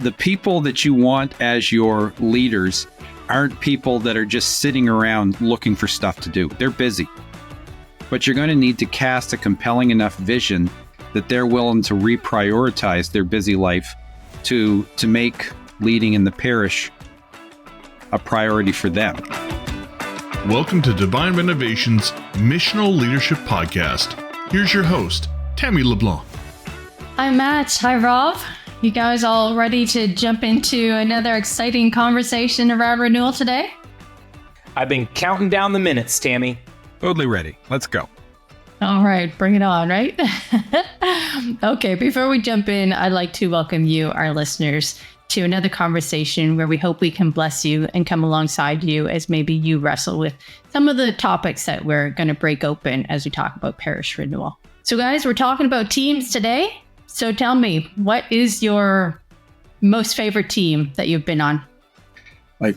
The people that you want as your leaders aren't people that are just sitting around looking for stuff to do. They're busy. But you're going to need to cast a compelling enough vision that they're willing to reprioritize their busy life to make leading in the parish a priority for them. Welcome to Divine Renovation's Missional Leadership Podcast. Here's your host, Tammy LeBlanc. I'm Matt. Hi, Rob. You guys all ready to jump into another exciting conversation around renewal today? I've been counting down the minutes, Tammy. Totally ready. Let's go. All right, bring it on, right? Okay, before we jump in, I'd like to welcome you, our listeners, to another conversation where we hope we can bless you and come alongside you as maybe you wrestle with some of the topics that we're going to break open as we talk about parish renewal. So guys, we're talking about teams today. So tell me, what is your most favorite team that you've been on? Like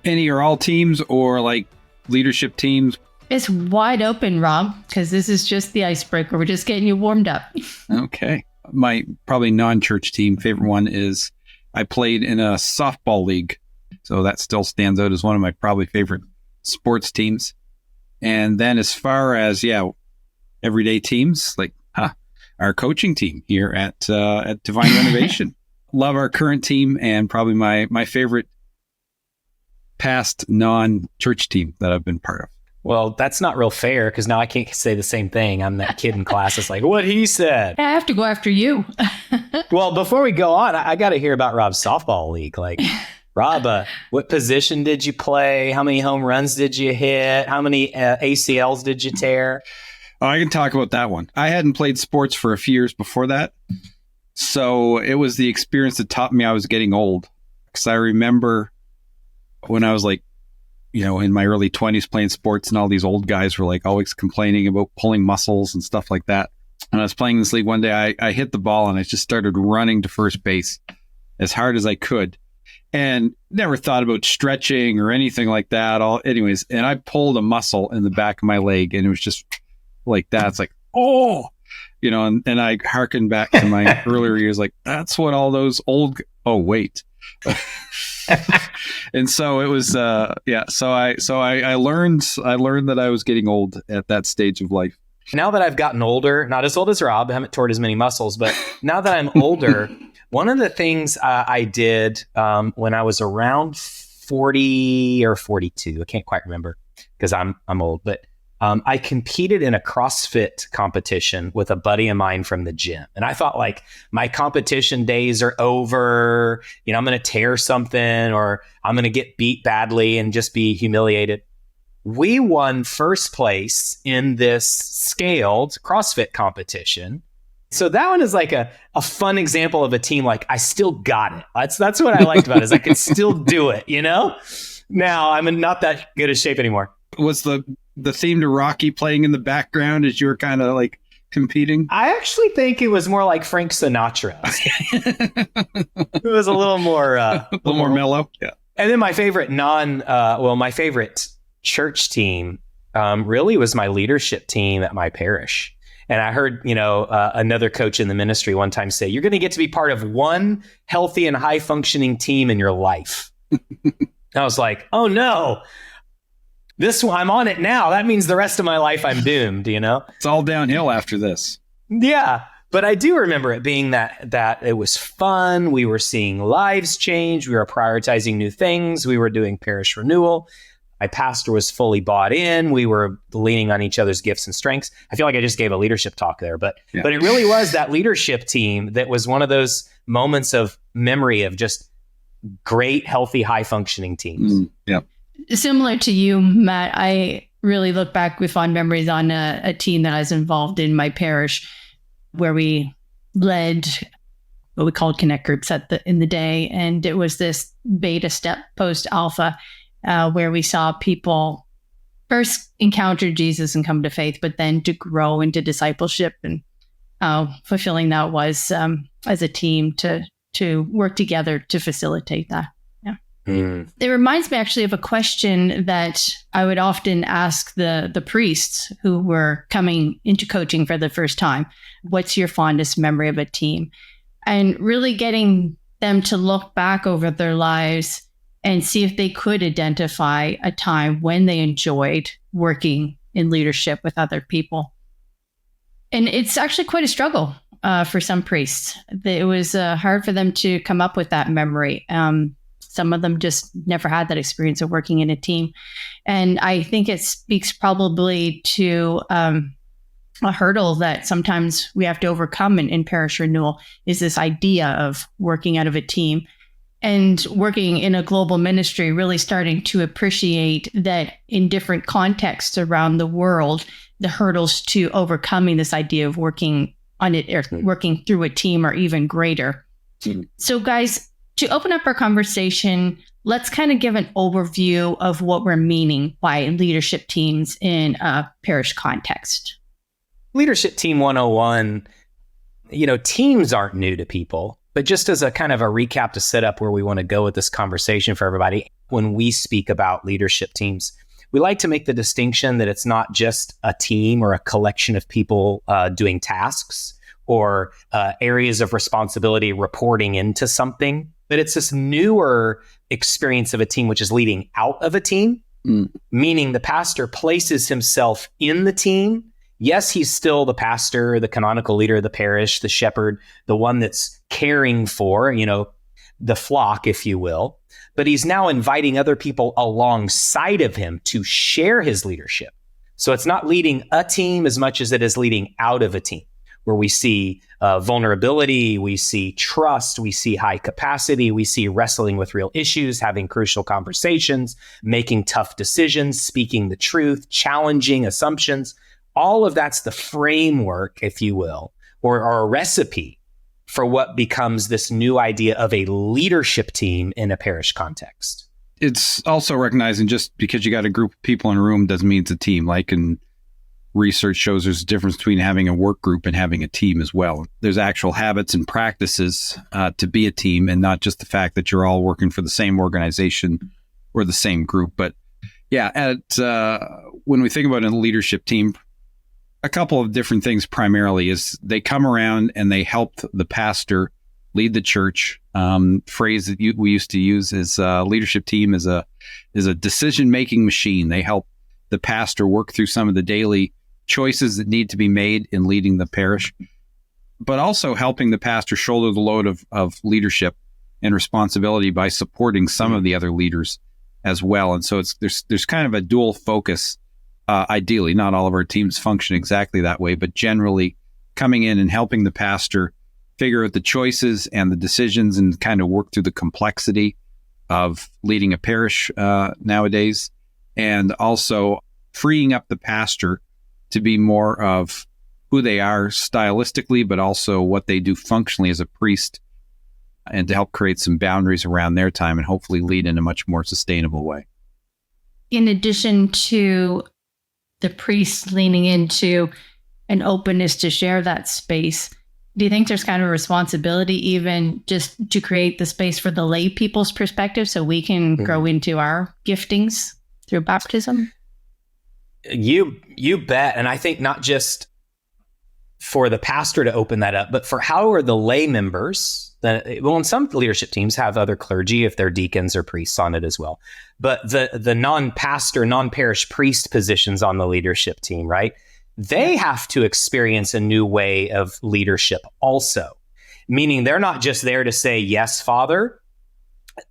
any or all teams or like leadership teams? It's wide open, Rob, because this is just the icebreaker. We're just getting you warmed up. Okay. My probably non-church team favorite one is I played in a softball league. So that still stands out as one of my probably favorite sports teams. And then as far as, everyday teams, like our coaching team here at Divine Renovation. Love our current team and probably my favorite past non-church team that I've been part of. Well, that's not real fair because now I can't say the same thing. I'm that kid in class that's like, what he said. I have to go after you. Well, before we go on, I got to hear about Rob's softball league. Like, Rob, what position did you play? How many home runs did you hit? How many ACLs did you tear? Oh, I can talk about that one. I hadn't played sports for a few years before that. So it was the experience that taught me I was getting old. Because I remember when I was like, in my early 20s playing sports and all these old guys were like always complaining about pulling muscles and stuff like that. And I was playing this league one day, I hit the ball and I just started running to first base as hard as I could. And never thought about stretching or anything like that. And I pulled a muscle in the back of my leg and it was just like that. It's like, and I hearkened back to my earlier years, like, that's what all those wait. And so it was, So I learned that I was getting old at that stage of life. Now that I've gotten older, not as old as Rob, I haven't toured as many muscles, but now that I'm older, one of the things I did when I was around 40 or 42, I can't quite remember because I'm old, but I competed in a CrossFit competition with a buddy of mine from the gym. And I thought like my competition days are over, I'm going to tear something or I'm going to get beat badly and just be humiliated. We won first place in this scaled CrossFit competition. So that one is like a fun example of a team. Like I still got it. That's what I liked about it is I could still do it, Now I'm in not that good a shape anymore. Was the theme to Rocky playing in the background as you were kind of like competing? I actually think it was more like Frank Sinatra. It was a little more mellow. Yeah. And then my favorite my favorite church team really was my leadership team at my parish. And I heard, another coach in the ministry one time say, you're going to get to be part of one healthy and high functioning team in your life. I was like, oh no. This one, I'm on it now. That means the rest of my life I'm doomed, It's all downhill after this. Yeah. But I do remember it being that it was fun. We were seeing lives change. We were prioritizing new things. We were doing parish renewal. My pastor was fully bought in. We were leaning on each other's gifts and strengths. I feel like I just gave a leadership talk there, but it really was that leadership team that was one of those moments of memory of just great, healthy, high functioning teams. Yeah. Similar to you, Matt, I really look back with fond memories on a team that I was involved in my parish where we led what we called connect groups in the day. And it was this beta step post alpha where we saw people first encounter Jesus and come to faith, but then to grow into discipleship and how fulfilling that was as a team to work together to facilitate that. It reminds me actually of a question that I would often ask the priests who were coming into coaching for the first time. What's your fondest memory of a team? And really getting them to look back over their lives and see if they could identify a time when they enjoyed working in leadership with other people. And it's actually quite a struggle for some priests. It was hard for them to come up with that memory. Some of them just never had that experience of working in a team. And I think it speaks probably to a hurdle that sometimes we have to overcome in parish renewal, is this idea of working out of a team. And working in a global ministry, really starting to appreciate that in different contexts around the world, the hurdles to overcoming this idea of working on it or working through a team are even greater. So guys, to open up our conversation, let's kind of give an overview of what we're meaning by leadership teams in a parish context. Leadership Team 101, teams aren't new to people. But just as a kind of a recap to set up where we want to go with this conversation for everybody, when we speak about leadership teams, we like to make the distinction that it's not just a team or a collection of people doing tasks or areas of responsibility reporting into something, but it's this newer experience of a team, which is leading out of a team, meaning the pastor places himself in the team. Yes, he's still the pastor, the canonical leader of the parish, the shepherd, the one that's caring for, the flock, if you will. But he's now inviting other people alongside of him to share his leadership. So it's not leading a team as much as it is leading out of a team, where we see vulnerability, we see trust, we see high capacity, we see wrestling with real issues, having crucial conversations, making tough decisions, speaking the truth, challenging assumptions. All of that's the framework, if you will, or a recipe for what becomes this new idea of a leadership team in a parish context. It's also recognizing just because you got a group of people in a room doesn't mean it's a team. Like in research shows there's a difference between having a work group and having a team as well. There's actual habits and practices to be a team, and not just the fact that you're all working for the same organization or the same group. But yeah, when we think about a leadership team, a couple of different things primarily is they come around and they help the pastor lead the church. Phrase that we used to use is leadership team is a decision-making machine. They help the pastor work through some of the daily choices that need to be made in leading the parish, but also helping the pastor shoulder the load of leadership and responsibility by supporting some of the other leaders as well. And so there's kind of a dual focus. Ideally, not all of our teams function exactly that way, but generally coming in and helping the pastor figure out the choices and the decisions and kind of work through the complexity of leading a parish nowadays, and also freeing up the pastor to be more of who they are stylistically, but also what they do functionally as a priest, and to help create some boundaries around their time and hopefully lead in a much more sustainable way. In addition to the priest leaning into an openness to share that space, do you think there's kind of a responsibility even just to create the space for the lay people's perspective so we can grow into our giftings through baptism? You bet. And I think not just for the pastor to open that up, but for how are the lay members, and some leadership teams have other clergy if they're deacons or priests on it as well. But the non-pastor, non-parish priest positions on the leadership team, right? They have to experience a new way of leadership also, meaning they're not just there to say, yes, Father.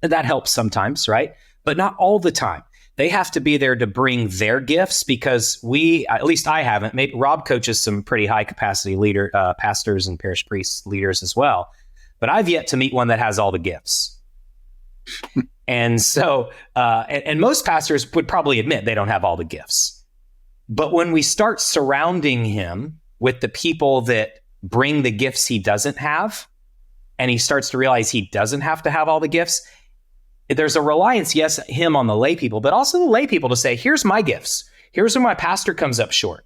That helps sometimes, right? But not all the time. They have to be there to bring their gifts, because at least I haven't, maybe Rob coaches some pretty high capacity pastors and parish priest leaders as well. But I've yet to meet one that has all the gifts. And so, and most pastors would probably admit they don't have all the gifts. But when we start surrounding him with the people that bring the gifts he doesn't have, and he starts to realize he doesn't have to have all the gifts, there's a reliance, yes, him on the lay people, but also the lay people to say, here's my gifts. Here's where my pastor comes up short.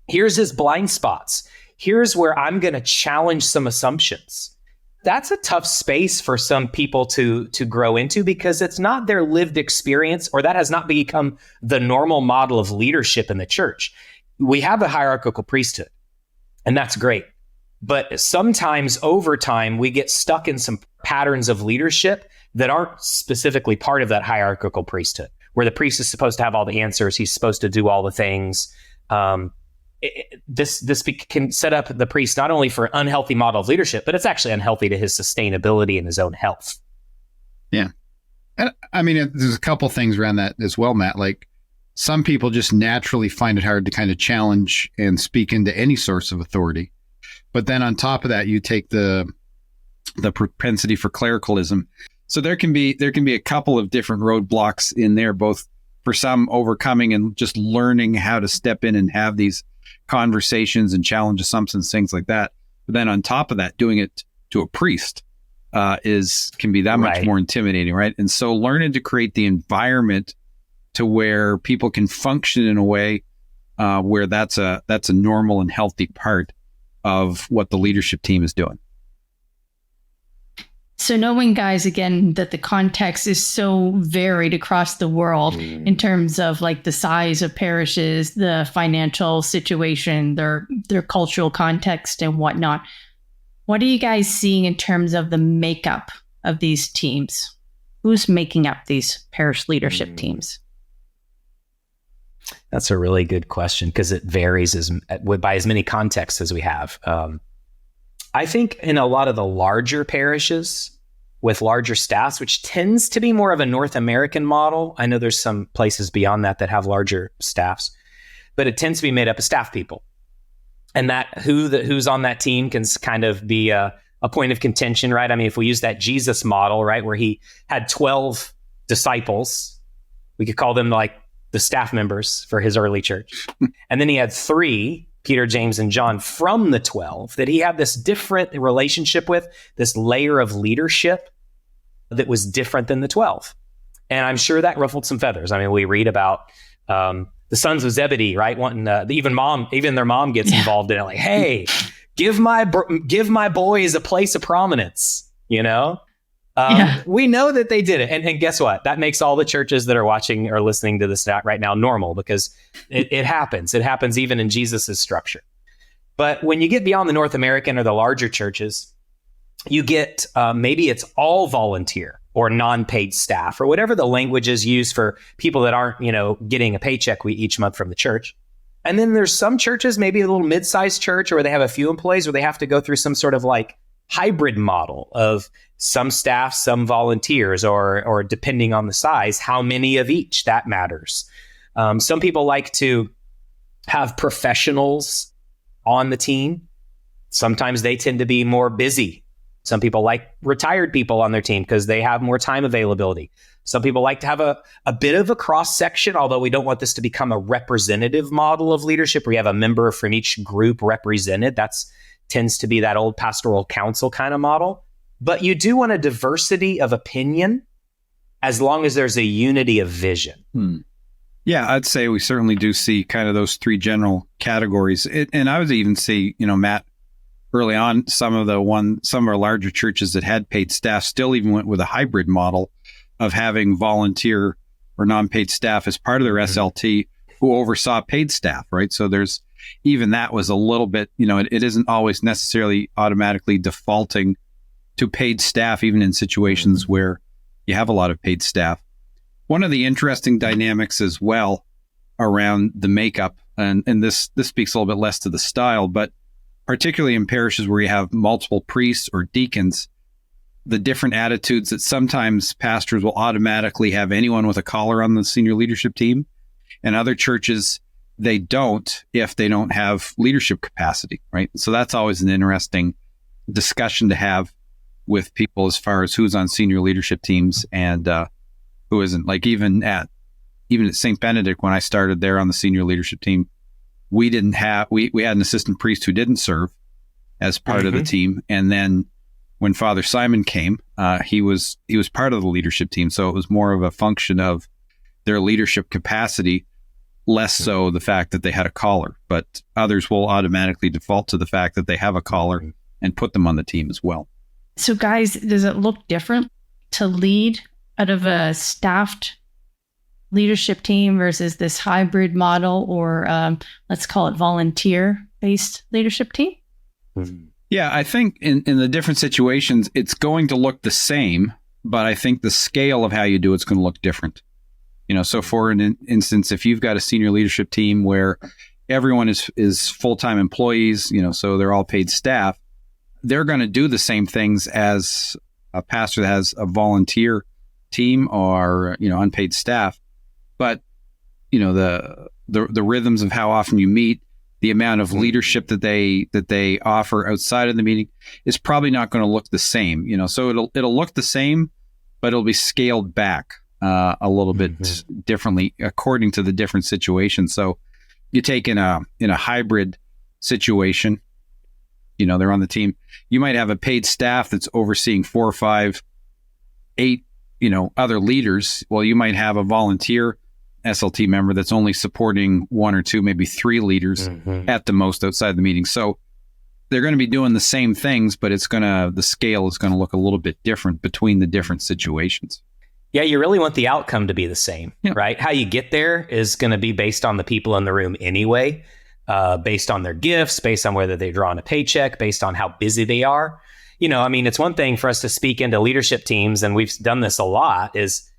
Here's his blind spots. Here's where I'm going to challenge some assumptions. That's a tough space for some people to grow into, because it's not their lived experience, or that has not become the normal model of leadership in the church. We have a hierarchical priesthood, and that's great. But sometimes over time, we get stuck in some patterns of leadership that aren't specifically part of that hierarchical priesthood, where the priest is supposed to have all the answers. He's supposed to do all the things. This can set up the priest not only for an unhealthy model of leadership, but it's actually unhealthy to his sustainability and his own health. Yeah. And I mean, there's a couple things around that as well, Matt. Like, some people just naturally find it hard to kind of challenge and speak into any source of authority. But then on top of that, you take the propensity for clericalism. So there can be a couple of different roadblocks in there, both for some overcoming and just learning how to step in and have these conversations and challenge assumptions, things like that. But then on top of that, doing it to a priest can be that much more intimidating, right? And so learning to create the environment to where people can function in a way where that's a normal and healthy part of what the leadership team is doing. So knowing, guys, again, that the context is so varied across the world in terms of like the size of parishes, the financial situation, their cultural context and whatnot. What are you guys seeing in terms of the makeup of these teams? Who's making up these parish leadership teams? That's a really good question, because it varies by as many contexts as we have. I think in a lot of the larger parishes with larger staffs, which tends to be more of a North American model. I know there's some places beyond that have larger staffs, but it tends to be made up of staff people. And that who's on that team can kind of be a point of contention, right? I mean, if we use that Jesus model, right, where he had 12 disciples, we could call them like the staff members for his early church. And then he had 3, Peter, James, and John, from the 12 that he had this different relationship with, this layer of leadership that was different than the 12. And I'm sure that ruffled some feathers. I mean, we read about the sons of Zebedee, right? Wanting even their mom gets involved in it. Like, hey, give my boys a place of prominence, you know? We know that they did it. And guess what? That makes all the churches that are watching or listening to this right now normal, because it happens. It happens even in Jesus's structure. But when you get beyond the North American or the larger churches, you get maybe it's all volunteer or non-paid staff or whatever the language is used for people that aren't, getting a paycheck each month from the church. And then there's some churches, maybe a little mid-sized church, or they have a few employees, where they have to go through some sort of like hybrid model of some staff, some volunteers, or depending on the size, how many of each, that matters. Some people like to have professionals on the team. Sometimes they tend to be more busy. Some people like retired people on their team because they have more time availability. Some people like to have a bit of a cross section, although we don't want this to become a representative model of leadership where you have a member from each group represented. That's tends to be that old pastoral council kind of model. But you do want a diversity of opinion as long as there's a unity of vision. Yeah, I'd say we certainly do see kind of those 3 general categories. And I would even see, Matt, early on, some of our larger churches that had paid staff still even went with a hybrid model of having volunteer or non-paid staff as part of their SLT who oversaw paid staff, right? So there's even that was a little bit, it isn't always necessarily automatically defaulting to paid staff, even in situations where you have a lot of paid staff. One of the interesting dynamics as well around the makeup, and this speaks a little bit less to the style, but particularly in parishes where you have multiple priests or deacons, the different attitudes that sometimes pastors will automatically have anyone with a collar on the senior leadership team, and other churches, they don't if they don't have leadership capacity, right? So that's always an interesting discussion to have with people as far as who's on senior leadership teams and who isn't. Like even at St. Benedict, when I started there on the senior leadership team, we had an assistant priest who didn't serve as part of the team. And then when Father Simon came, he was part of the leadership team. So it was more of a function of their leadership capacity, less so the fact that they had a collar. But others will automatically default to the fact that they have a collar and put them on the team as well. So guys, does it look different to lead out of a staffed leadership team versus this hybrid model or let's call it volunteer-based leadership team? Yeah, I think in the different situations, it's going to look the same, but I think the scale of how you do it's going to look different. So for an instance, if you've got a senior leadership team where everyone is full-time employees, so they're all paid staff, they're going to do the same things as a pastor that has a volunteer team or, unpaid staff. But, the rhythms of how often you meet, the amount of leadership that they offer outside of the meeting is probably not going to look the same. So it'll look the same, but it'll be scaled back a little bit differently according to the different situations. So you take in a hybrid situation, they're on the team. You might have a paid staff that's overseeing 4 or 5, 8, other leaders. Well, you might have a volunteer SLT member that's only supporting 1 or 2, maybe 3 leaders at the most outside the meeting. So they're going to be doing the same things, but the scale is going to look a little bit different between the different situations. Yeah, you really want the outcome to be the same, right? How you get there is going to be based on the people in the room anyway, based on their gifts, based on whether they draw on a paycheck, based on how busy they are. It's one thing for us to speak into leadership teams, and we've done this a lot, is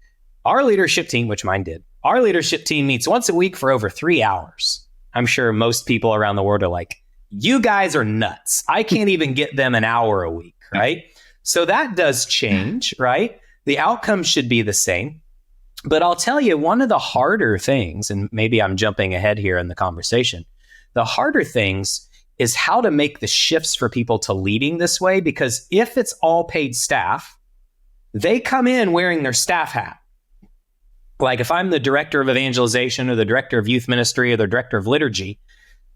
our leadership team, which mine did, our leadership team meets once a week for over 3 hours. I'm sure most people around the world are like, you guys are nuts. I can't even get them an hour a week, right? So that does change, right? The outcome should be the same. But I'll tell you, one of the harder things, and maybe I'm jumping ahead here in the conversation, the harder things is how to make the shifts for people to leading this way. Because if it's all paid staff, they come in wearing their staff hat. Like if I'm the director of evangelization or the director of youth ministry or the director of liturgy,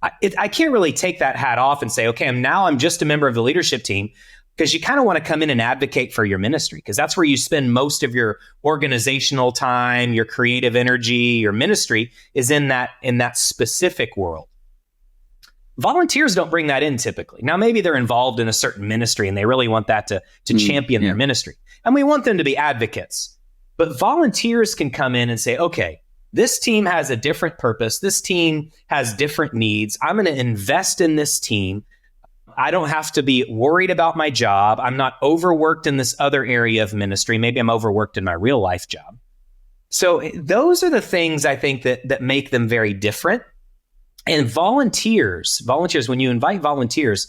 I can't really take that hat off and say, okay, I'm just a member of the leadership team, because you kind of want to come in and advocate for your ministry, because that's where you spend most of your organizational time, your creative energy, your ministry is in that specific world. Volunteers don't bring that in typically. Now, maybe they're involved in a certain ministry and they really want that to champion their ministry. And we want them to be advocates. But volunteers can come in and say, okay, this team has a different purpose. This team has different needs. I'm going to invest in this team. I don't have to be worried about my job. I'm not overworked in this other area of ministry. Maybe I'm overworked in my real life job. So those are the things I think that make them very different. And volunteers, when you invite volunteers,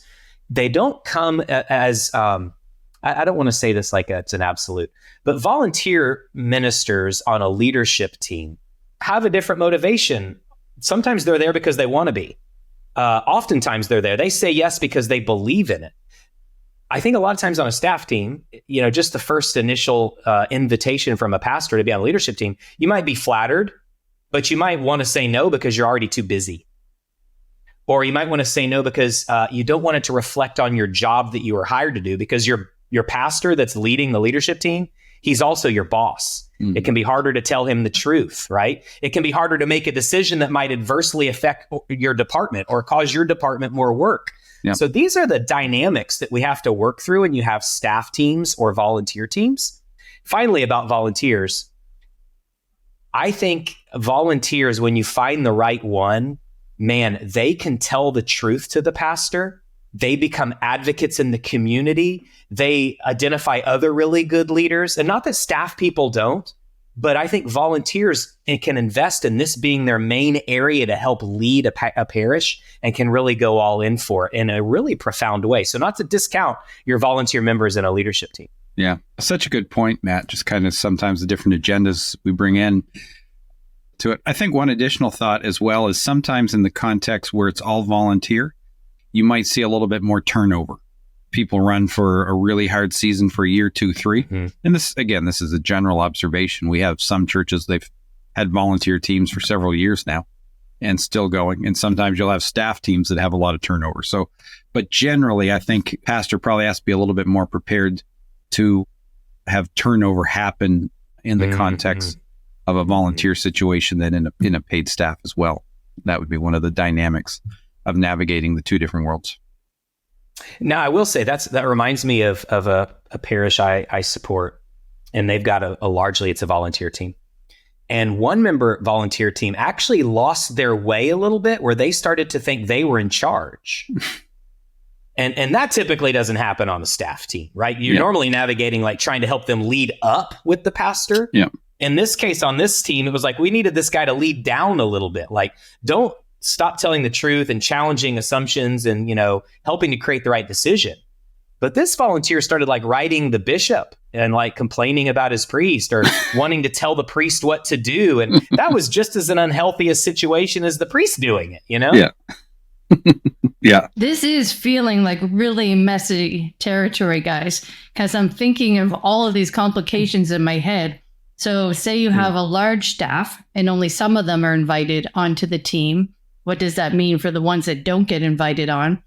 they don't come as, I don't want to say this like it's an absolute, but volunteer ministers on a leadership team have a different motivation. Sometimes they're there because they want to be. Oftentimes they're there. They say yes because they believe in it. I think a lot of times on a staff team, just the first initial invitation from a pastor to be on a leadership team, you might be flattered, but you might want to say no because you're already too busy. Or you might want to say no because you don't want it to reflect on your job that you were hired to do, because your pastor that's leading the leadership team, he's also your boss. Mm-hmm. It can be harder to tell him the truth, right? It can be harder to make a decision that might adversely affect your department or cause your department more work. Yep. So these are the dynamics that we have to work through when you have staff teams or volunteer teams. Finally, about volunteers, I think volunteers, when you find the right one, man, they can tell the truth to the pastor. They become advocates in the community. They identify other really good leaders. And not that staff people don't, but I think volunteers can invest in this being their main area to help lead a parish, and can really go all in for it in a really profound way. So not to discount your volunteer members in a leadership team. Yeah, such a good point, Matt. Just kind of sometimes the different agendas we bring in to it. I think one additional thought as well is sometimes in the context where it's all volunteer, you might see a little bit more turnover. People run for a really hard season for a year, 2, 3. Mm-hmm. And this is a general observation. We have some churches, they've had volunteer teams for several years now and still going. And sometimes you'll have staff teams that have a lot of turnover. So, but generally, I think pastor probably has to be a little bit more prepared to have turnover happen in the context of a volunteer situation than in a paid staff as well. That would be one of the dynamics of navigating the two different worlds. Now, I will say that reminds me of a parish I support, and they've got it's a volunteer team. And one member volunteer team actually lost their way a little bit, where they started to think they were in charge. And that typically doesn't happen on a staff team, right? You're normally navigating, like trying to help them lead up with the pastor. Yeah. In this case, on this team, it was like, we needed this guy to lead down a little bit. Like, don't stop telling the truth and challenging assumptions and, helping to create the right decision. But this volunteer started like writing the bishop and like complaining about his priest or wanting to tell the priest what to do. And that was just as an unhealthy a situation as the priest doing it, Yeah. Yeah. This is feeling like really messy territory, guys, because I'm thinking of all of these complications in my head. So say you have a large staff and only some of them are invited onto the team. What does that mean for the ones that don't get invited on?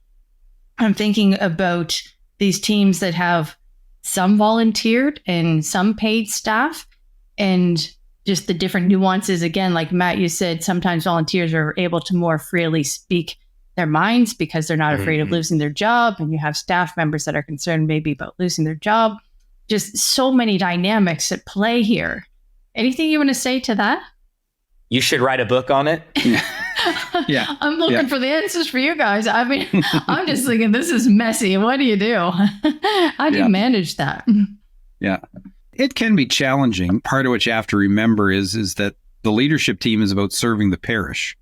I'm thinking about these teams that have some volunteered and some paid staff, and just the different nuances. Again, like Matt, you said, sometimes volunteers are able to more freely speak their minds because they're not afraid of losing their job. And you have staff members that are concerned maybe about losing their job. Just so many dynamics at play here. Anything you want to say to that? You should write a book on it. Yeah. I'm looking for the answers for you guys. I mean, I'm just thinking this is messy. What do you do? How do you manage that? Yeah. It can be challenging. Part of what you have to remember is that the leadership team is about serving the parish.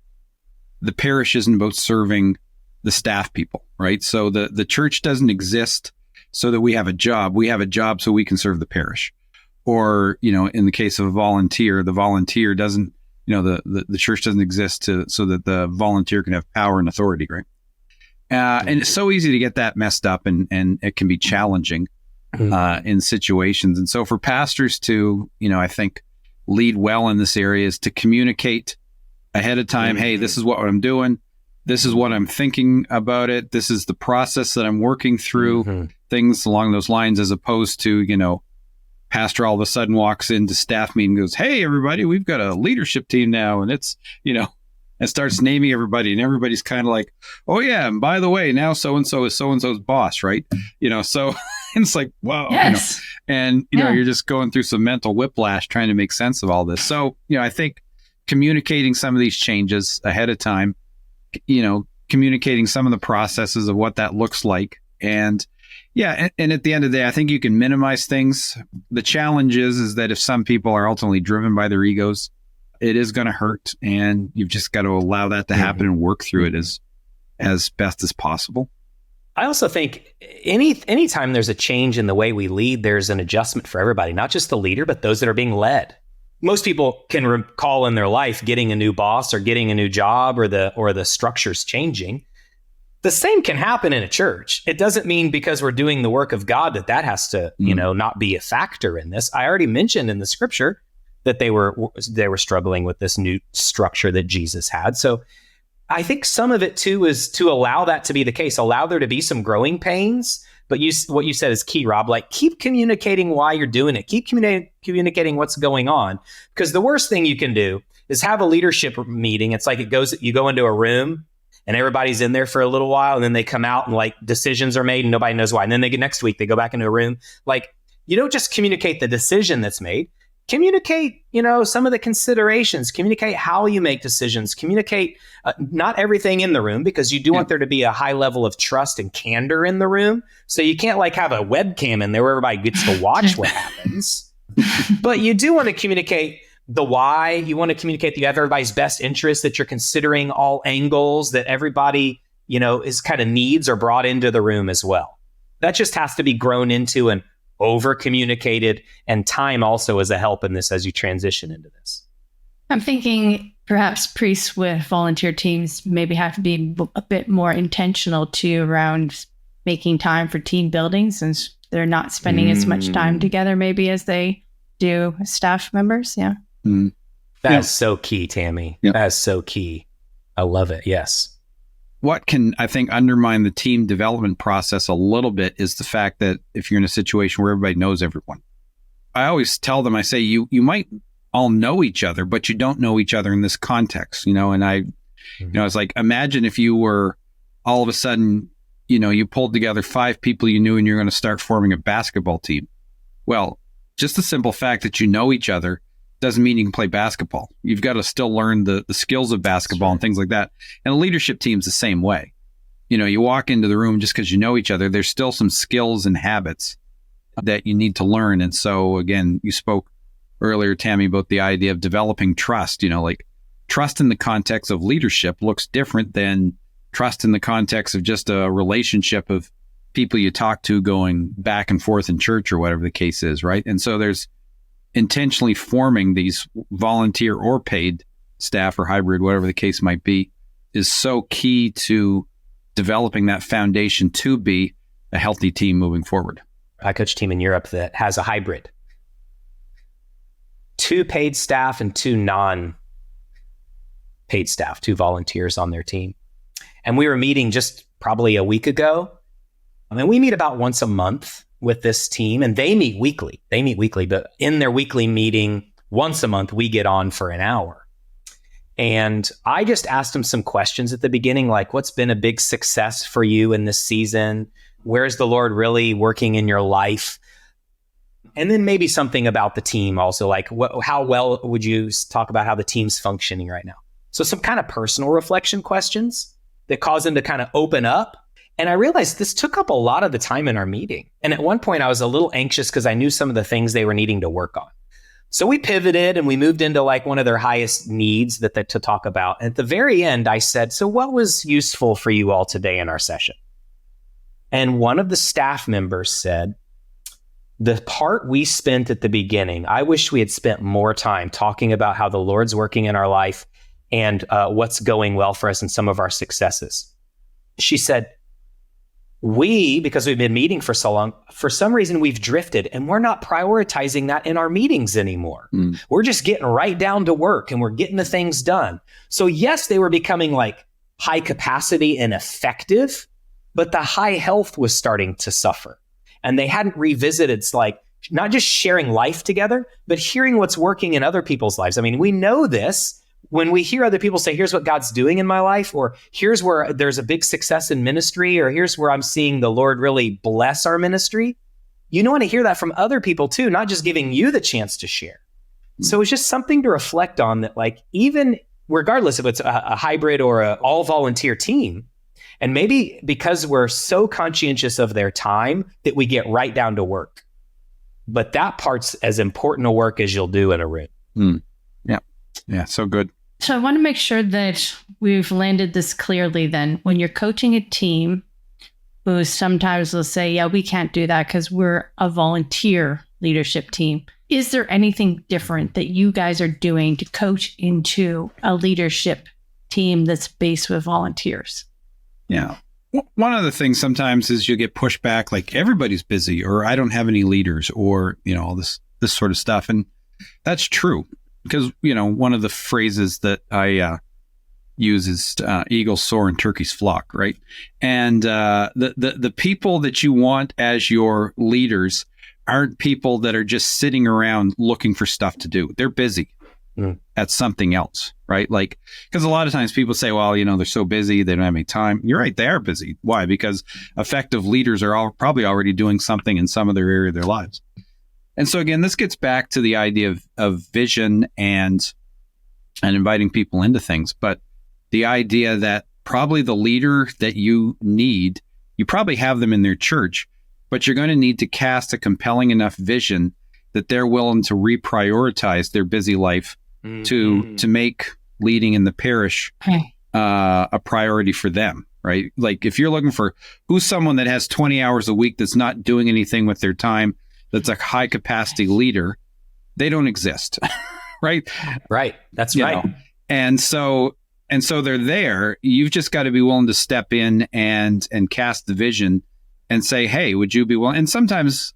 The parish isn't about serving the staff people, right? So the church doesn't exist so that we have a job. We have a job so we can serve the parish. Or, in the case of a volunteer, the volunteer doesn't, the church doesn't exist so that the volunteer can have power and authority, right? And it's so easy to get that messed up, and it can be challenging in situations. And so for pastors to, I think, lead well in this area is to communicate ahead of time. Hey, this is what I'm doing. This is what I'm thinking about it. This is the process that I'm working through, things along those lines, as opposed to, pastor all of a sudden walks into staff meeting and goes, hey, everybody, we've got a leadership team now. And it's, and starts naming everybody, and everybody's kind of like, oh yeah, and by the way, now so-and-so is so-and-so's boss, right? So it's like, wow, Yes. You're just going through some mental whiplash trying to make sense of all this. So, I think communicating some of these changes ahead of time, communicating some of the processes of what that looks like. And and at the end of the day, I think you can minimize things. The challenge is that if some people are ultimately driven by their egos, it is going to hurt, and you've just got to allow that to happen and work through it as best as possible. I also think anytime there's a change in the way we lead, there's an adjustment for everybody, not just the leader, but those that are being led. Most people can recall in their life getting a new boss or getting a new job or the structures changing. The same can happen in a church. It doesn't mean because we're doing the work of God that has to, not be a factor in this. I already mentioned in the scripture that they were struggling with this new structure that Jesus had. So I think some of it too is to allow that to be the case, allow there to be some growing pains. But what you said is key, Rob. Like, keep communicating why you're doing it. Keep communicating what's going on. Because the worst thing you can do is have a leadership meeting. It's like you go into a room and everybody's in there for a little while, and then they come out and like decisions are made and nobody knows why. And then next week they go back into a room. Like, you don't just communicate the decision that's made. Communicate, some of the considerations. Communicate how you make decisions. Communicate not everything in the room, because you do want there to be a high level of trust and candor in the room. So you can't like have a webcam in there where everybody gets to watch what happens. But you do want to communicate the why. You want to communicate that you have everybody's best interest, that you're considering all angles, that everybody, is kind of needs are brought into the room as well. That just has to be grown into and over communicated, and time also is a help in this as you transition into this. I'm thinking perhaps priests with volunteer teams maybe have to be a bit more intentional too around making time for team building, since they're not spending as much time together maybe as they do staff members. Yeah. That's so key, Tammy. Yeah. That's so key. I love it. Yes. What can, I think, undermine the team development process a little bit is the fact that if you're in a situation where everybody knows everyone. I always tell them, I say, you might all know each other, but you don't know each other in this context, and I, it's like, imagine if you were all of a sudden, you pulled together 5 people you knew and you're going to start forming a basketball team. Well, just the simple fact that you know each other doesn't mean you can play basketball. You've got to still learn the skills of basketball and things like that. And a leadership team's the same way. you walk into the room just because you know each other. There's still some skills and habits that you need to learn. And so again, you spoke earlier, Tammy, about the idea of developing trust. Like trust in the context of leadership looks different than trust in the context of just a relationship of people you talk to going back and forth in church or whatever the case is, right? And so there's intentionally forming these volunteer or paid staff or hybrid, whatever the case might be, is so key to developing that foundation to be a healthy team moving forward. I coach a team in Europe that has a hybrid. 2 paid staff and 2 non-paid staff, 2 volunteers on their team. And we were meeting just probably a week ago. We meet about once a month with this team, and they meet weekly. But in their weekly meeting, once a month, we get on for an hour. And I just asked them some questions at the beginning, like, what's been a big success for you in this season? Where's the Lord really working in your life? And then maybe something about the team also, like how well would you talk about how the team's functioning right now? So some kind of personal reflection questions that cause them to kind of open up. And I realized this took up a lot of the time in our meeting. And at one point I was a little anxious because I knew some of the things they were needing to work on. So we pivoted and we moved into like one of their highest needs that to talk about. And at the very end, I said, so what was useful for you all today in our session? And one of the staff members said, the part we spent at the beginning, I wish we had spent more time talking about how the Lord's working in our life and what's going well for us and some of our successes. She said, because we've been meeting for so long, for some reason we've drifted and we're not prioritizing that in our meetings anymore. We're just getting right down to work and we're getting the things done. So yes, they were becoming like high capacity and effective, but the high health was starting to suffer. And they hadn't revisited, it's like not just sharing life together, but hearing what's working in other people's lives. I mean, we know this when we hear other people say, here's what God's doing in my life, or here's where there's a big success in ministry, or here's where I'm seeing the Lord really bless our ministry. You want to hear that from other people too, not just giving you the chance to share. So it's just something to reflect on that, like, even regardless if it's a hybrid or an all volunteer team, and maybe because we're so conscientious of their time that we get right down to work. But that part's as important a work as you'll do in a room. Yeah, so good. So I want to make sure that we've landed this clearly then. When you're coaching a team who sometimes will say, yeah, we can't do that because we're a volunteer leadership team. Is there anything different that you guys are doing to coach into a leadership team that's based with volunteers? Yeah. One of the things sometimes is you get pushed back, like everybody's busy, or I don't have any leaders, or, all this sort of stuff. And that's true because, one of the phrases that I use is eagles soar and turkeys flock, right? And the people that you want as your leaders aren't people that are just sitting around looking for stuff to do. They're busy at something else, right? Like, because a lot of times people say, well, they're so busy, they don't have any time. You're right, they are busy. Why? Because effective leaders are probably already doing something in some other area of their lives. And so again, this gets back to the idea of vision and inviting people into things. But the idea that probably the leader that you need, you probably have them in their church, but you're going to need to cast a compelling enough vision that they're willing to reprioritize their busy life to make leading in the parish a priority for them, right? Like if you're looking for who's someone that has 20 hours a week that's not doing anything with their time, that's a high capacity leader, they don't exist, right? Right. That's right. And so they're there. You've just got to be willing to step in and cast the vision and say, hey, would you be willing? And sometimes,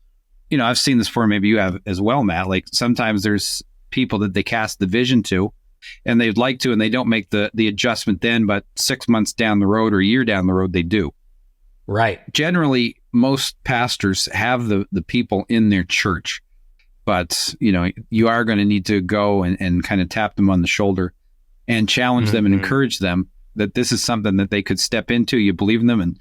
I've seen this before, maybe you have as well, Matt. Like sometimes there's people that they cast the vision to and they'd like to, and they don't make the adjustment then, but 6 months down the road or a year down the road, they do. Right. Generally, most pastors have the people in their church, but, you are going to need to go and kind of tap them on the shoulder and challenge them and encourage them that this is something that they could step into. You believe in them.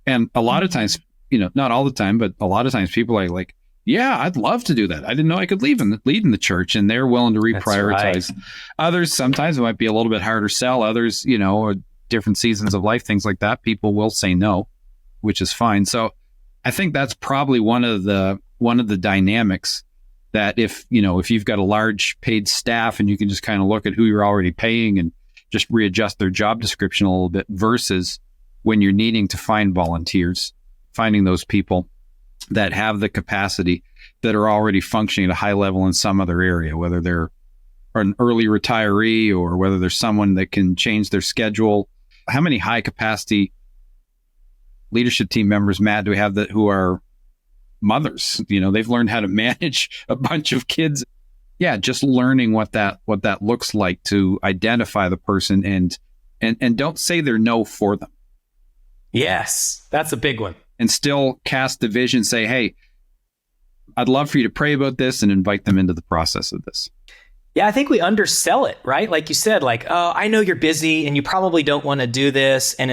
And a lot of times, not all the time, but a lot of times people are like, yeah, I'd love to do that. I didn't know I could lead in the church, and they're willing to reprioritize. Right. Others, sometimes it might be a little bit harder sell. Others, different seasons of life, things like that, people will say no, which is fine. So I think that's probably one of the dynamics that if you've got a large paid staff and you can just kind of look at who you're already paying and just readjust their job description a little bit versus when you're needing to find volunteers, finding those people that have the capacity, that are already functioning at a high level in some other area, whether they're an early retiree or whether there's someone that can change their schedule. How many high capacity leadership team members, Matt, do we have that who are mothers? They've learned how to manage a bunch of kids. Yeah, just learning what that looks like to identify the person and don't say they're no for them. Yes, that's a big one. And still cast the vision, say, hey, I'd love for you to pray about this and invite them into the process of this. Yeah, I think we undersell it, right? Like you said, like, oh, I know you're busy and you probably don't want to do this. And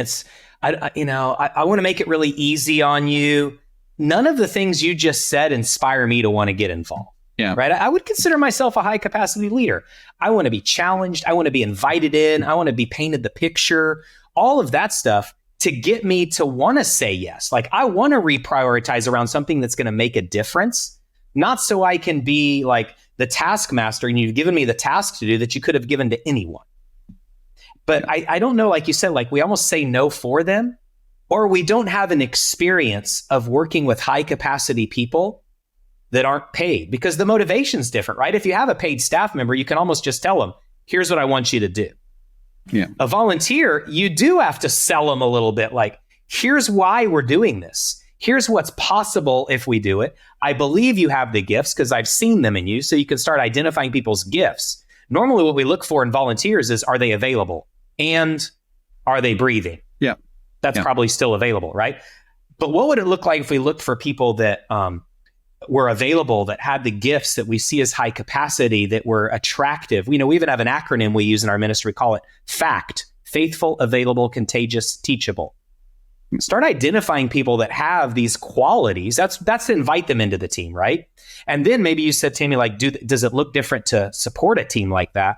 I want to make it really easy on you. None of the things you just said inspire me to want to get involved. Yeah. Right. I would consider myself a high capacity leader. I want to be challenged. I want to be invited in. I want to be painted the picture, all of that stuff to get me to want to say yes. Like I want to reprioritize around something that's going to make a difference, not so I can be like the taskmaster and you've given me the task to do that you could have given to anyone. But I don't know, like you said, like we almost say no for them, or we don't have an experience of working with high capacity people that aren't paid, because the motivation's different, right? If you have a paid staff member, you can almost just tell them, here's what I want you to do. Yeah. A volunteer, you do have to sell them a little bit, like, here's why we're doing this. Here's what's possible if we do it. I believe you have the gifts because I've seen them in you, so you can start identifying people's gifts. Normally what we look for in volunteers is, are they available? And are they breathing? Yeah. That's probably still available, right? But what would it look like if we looked for people that were available, that had the gifts that we see as high capacity, that were attractive? We even have an acronym we use in our ministry. We call it FACT: faithful, available, contagious, teachable. Start identifying people that have these qualities. That's to invite them into the team, right? And then maybe you said, Tammy, like, does it look different to support a team like that?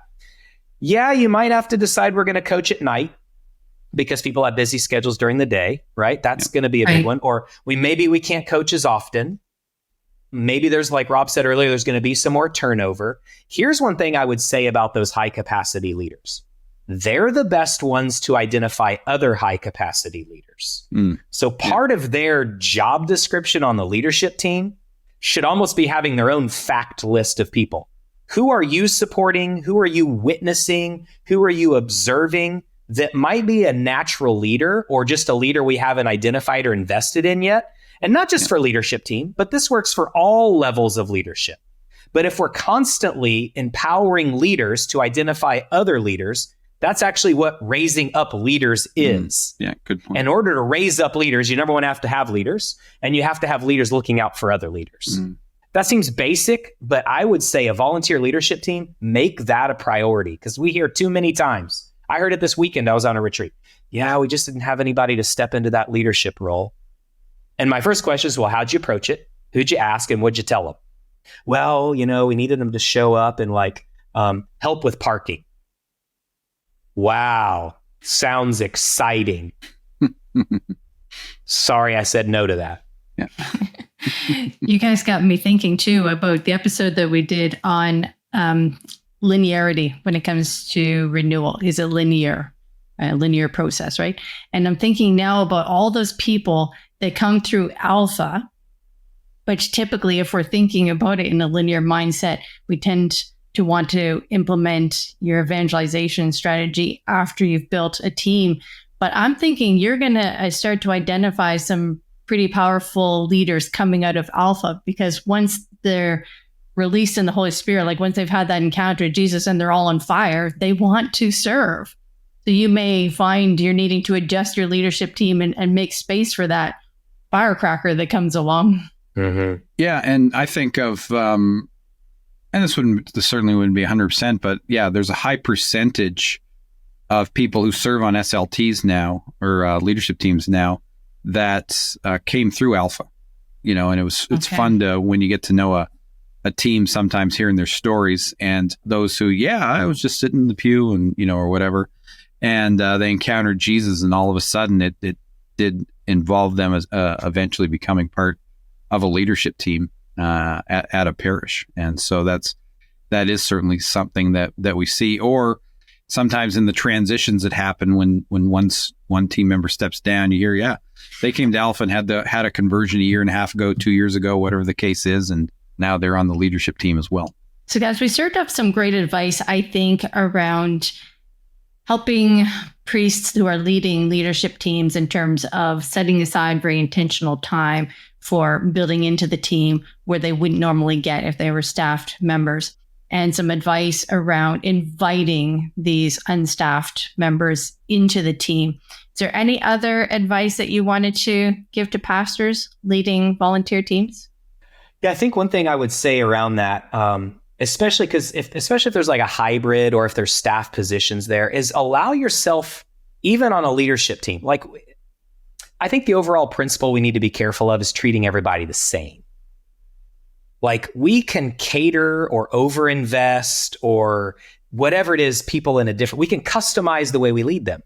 Yeah, you might have to decide we're going to coach at night because people have busy schedules during the day, right? That's going to be a big one. Or maybe we can't coach as often. Maybe there's, like Rob said earlier, there's going to be some more turnover. Here's one thing I would say about those high capacity leaders. They're the best ones to identify other high capacity leaders. So part of their job description on the leadership team should almost be having their own fact list of people. Who are you supporting? Who are you witnessing? Who are you observing that might be a natural leader, or just a leader we haven't identified or invested in yet? And not just for leadership team, but this works for all levels of leadership. But if we're constantly empowering leaders to identify other leaders, that's actually what raising up leaders is. Yeah, good point. In order to raise up leaders, you number one have to have leaders, and you have to have leaders looking out for other leaders. That seems basic, but I would say a volunteer leadership team, make that a priority, because we hear too many times. I heard it this weekend. I was on a retreat. Yeah, we just didn't have anybody to step into that leadership role. And my first question is, well, how'd you approach it? Who'd you ask, and what'd you tell them? Well, we needed them to show up and help with parking. Wow, sounds exciting. Sorry, I said no to that. Yeah. You guys got me thinking too about the episode that we did on linearity when it comes to renewal. Is it linear? A linear process, right? And I'm thinking now about all those people that come through Alpha, which typically, if we're thinking about it in a linear mindset, we tend to want to implement your evangelization strategy after you've built a team. But I'm thinking you're going to start to identify some pretty powerful leaders coming out of Alpha, because once they're released in the Holy Spirit, like once they've had that encounter with Jesus and they're all on fire, they want to serve. So you may find you're needing to adjust your leadership team and make space for that firecracker that comes along. Mm-hmm. Yeah, and I think of, and this certainly wouldn't be 100%, but yeah, there's a high percentage of people who serve on SLTs now, or leadership teams now, that came through Alpha, and it's fun to, when you get to know a team, sometimes hearing their stories, and those who, I was just sitting in the pew and, or whatever. and they encountered Jesus, and all of a sudden it did involve them as eventually becoming part of a leadership team at a parish. And so that is certainly something that we see, or sometimes in the transitions that happen when one team member steps down, you hear, yeah, they came to Alpha and had a conversion a year and a half ago, 2 years ago, whatever the case is, and now they're on the leadership team as well. So guys, we served up some great advice, I think, around helping priests who are leading leadership teams in terms of setting aside very intentional time for building into the team where they wouldn't normally get if they were staffed members, and some advice around inviting these unstaffed members into the team. Is there any other advice that you wanted to give to pastors leading volunteer teams? Yeah, I think one thing I would say around that, especially if there's like a hybrid or if there's staff positions there, is allow yourself, even on a leadership team. Like, I think the overall principle we need to be careful of is treating everybody the same. Like, we can cater or overinvest or whatever it is, people in we can customize the way we lead them.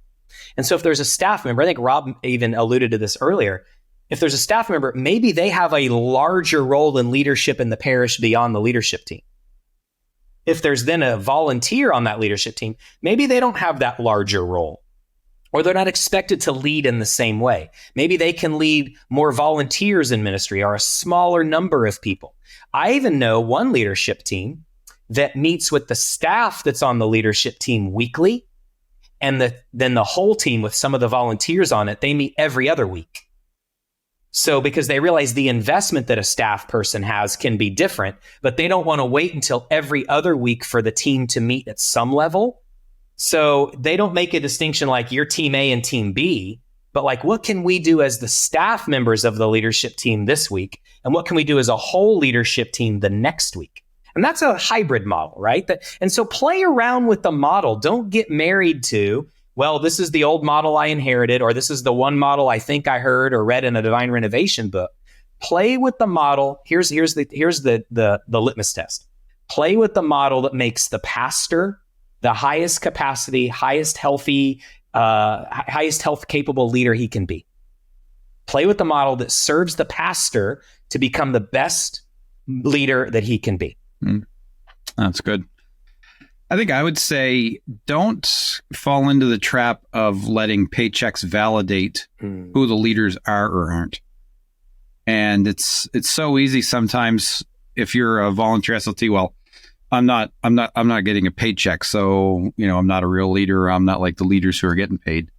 And so if there's a staff member, I think Rob even alluded to this earlier, if there's a staff member, maybe they have a larger role in leadership in the parish beyond the leadership team. If there's then a volunteer on that leadership team, maybe they don't have that larger role, or they're not expected to lead in the same way. Maybe they can lead more volunteers in ministry or a smaller number of people. I even know one leadership team that meets with the staff that's on the leadership team weekly, and then the whole team with some of the volunteers on it, they meet every other week. So because they realize the investment that a staff person has can be different, but they don't want to wait until every other week for the team to meet at some level. So they don't make a distinction like you're team A and team B, but like, what can we do as the staff members of the leadership team this week? And what can we do as a whole leadership team the next week? And that's a hybrid model, right? And so play around with the model. Don't get married to, well, this is the old model I inherited, or this is the one model I think I heard or read in a Divine Renovation book. Play with the model. Here's the litmus test. Play with the model that makes the pastor the highest capacity, highest health capable leader he can be. Play with the model that serves the pastor to become the best leader that he can be. That's good. I think I would say don't fall into the trap of letting paychecks validate who the leaders are or aren't. And it's so easy sometimes if you're a volunteer SLT, well, I'm not getting a paycheck, so I'm not a real leader. I'm not like the leaders who are getting paid.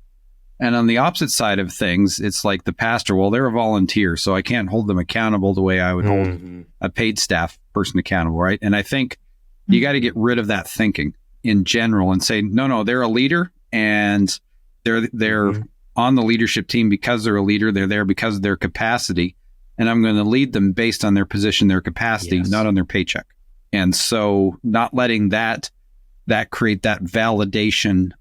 And on the opposite side of things, it's like the pastor, well, they're a volunteer, so I can't hold them accountable the way I would hold a paid staff person accountable, right? And I think you got to get rid of that thinking in general and say, no, they're a leader, and they're on the leadership team because they're a leader. They're there because of their capacity, and I'm going to lead them based on their position, their capacity, not on their paycheck. And so not letting that create that validation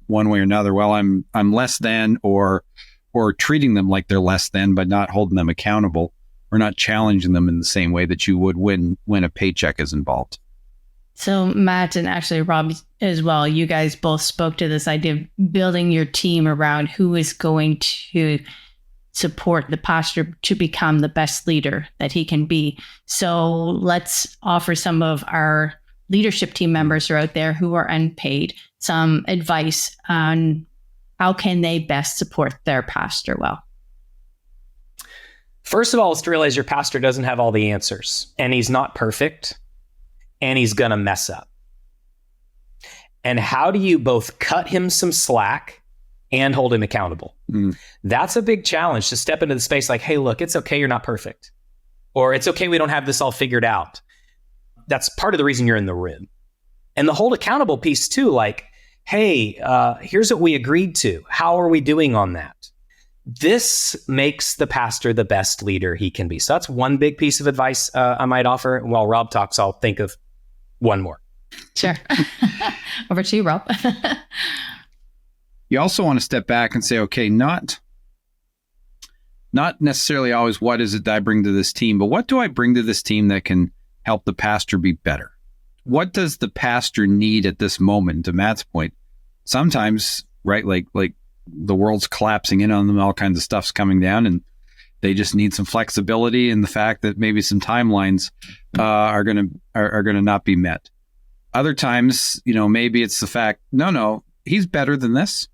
one way or another. Well, I'm less than, or treating them like they're less than, but not holding them accountable or not challenging them in the same way that you would when a paycheck is involved. So Matt and actually Rob as well, you guys both spoke to this idea of building your team around who is going to support the pastor to become the best leader that he can be. So let's offer some of our leadership team members who are out there who are unpaid some advice on how can they best support their pastor well. First of all, is to realize your pastor doesn't have all the answers, and he's not perfect, and he's going to mess up. And how do you both cut him some slack and hold him accountable? That's a big challenge, to step into the space like, hey, look, it's okay, you're not perfect. Or it's okay, we don't have this all figured out. That's part of the reason you're in the room. And the hold accountable piece too, like, hey, here's what we agreed to. How are we doing on that? This makes the pastor the best leader he can be. So that's one big piece of advice I might offer. While Rob talks, I'll think of one more. Sure. Over to you, Rob. You also want to step back and say, okay, not necessarily always what is it that I bring to this team, but what do I bring to this team that can help the pastor be better? What does the pastor need at this moment, to Matt's point? sometimes, right, like the world's collapsing in on them, all kinds of stuff's coming down, and they just need some flexibility, and the fact that maybe some timelines are gonna not be met. Other times, maybe it's the fact, no, he's better than this,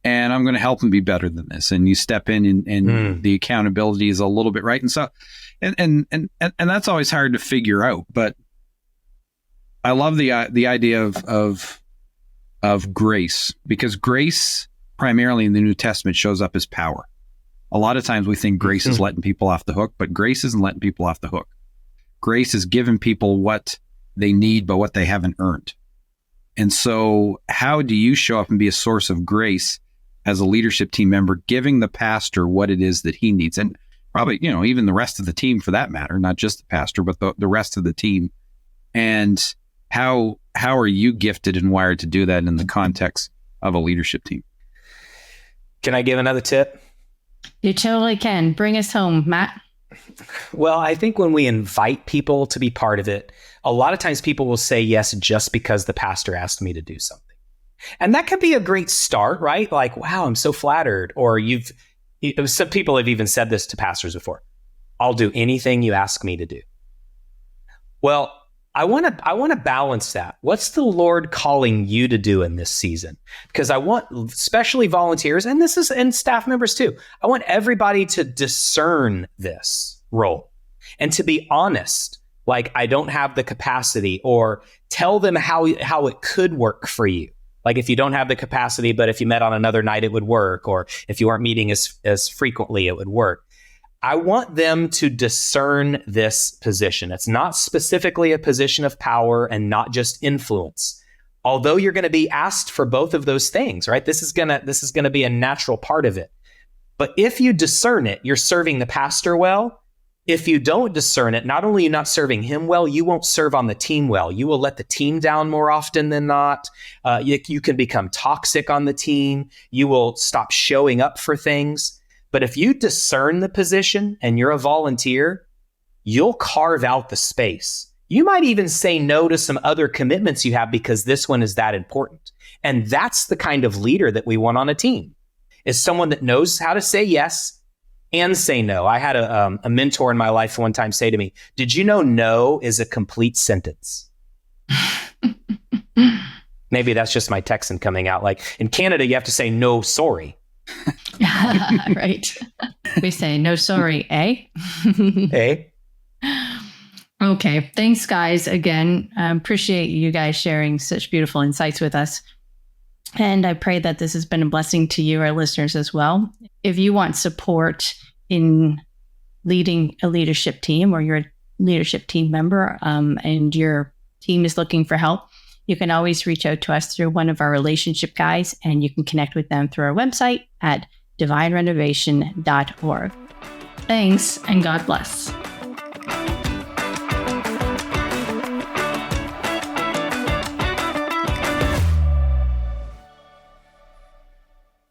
and I'm going to help him be better than this. And you step in, and the accountability is a little bit right. And so, and that's always hard to figure out. But I love the idea of grace, because grace primarily in the New Testament shows up as power. A lot of times we think grace is letting people off the hook, but grace isn't letting people off the hook. Grace is giving people what they need, but what they haven't earned. And so how do you show up and be a source of grace as a leadership team member, giving the pastor what it is that he needs? And probably, even the rest of the team for that matter, not just the pastor, but the rest of the team. And how are you gifted and wired to do that in the context of a leadership team? Can I give another tip? You totally can. Bring us home, Matt. Well, I think when we invite people to be part of it, a lot of times people will say yes just because the pastor asked me to do something. And that could be a great start, right? Like, wow, I'm so flattered. Or some people have even said this to pastors before. I'll do anything you ask me to do. Well, I want to balance that. What's the Lord calling you to do in this season? Because I want, especially volunteers, and staff members too, I want everybody to discern this role and to be honest. Like, I don't have the capacity, or tell them how it could work for you. Like, if you don't have the capacity, but if you met on another night, it would work. Or if you aren't meeting as frequently, it would work. I want them to discern this position. It's not specifically a position of power and not just influence. Although you're going to be asked for both of those things, right? This is going to be a natural part of it. But if you discern it, you're serving the pastor well. If you don't discern it, not only are you not serving him well, you won't serve on the team well. You will let the team down more often than not. You can become toxic on the team. You will stop showing up for things. But if you discern the position and you're a volunteer, you'll carve out the space. You might even say no to some other commitments you have because this one is that important. And that's the kind of leader that we want on a team, is someone that knows how to say yes and say no. I had a mentor in my life one time say to me, "Did you know no is a complete sentence?" Maybe that's just my Texan coming out. Like, in Canada, you have to say no, sorry. Right. We say no, sorry, eh? Eh? Okay. Thanks, guys. Again, appreciate you guys sharing such beautiful insights with us. And I pray that this has been a blessing to you, our listeners, as well. If you want support in leading a leadership team, or you're a leadership team member and your team is looking for help, you can always reach out to us through one of our relationship guys, and you can connect with them through our website at divinerenovation.org. Thanks, and God bless.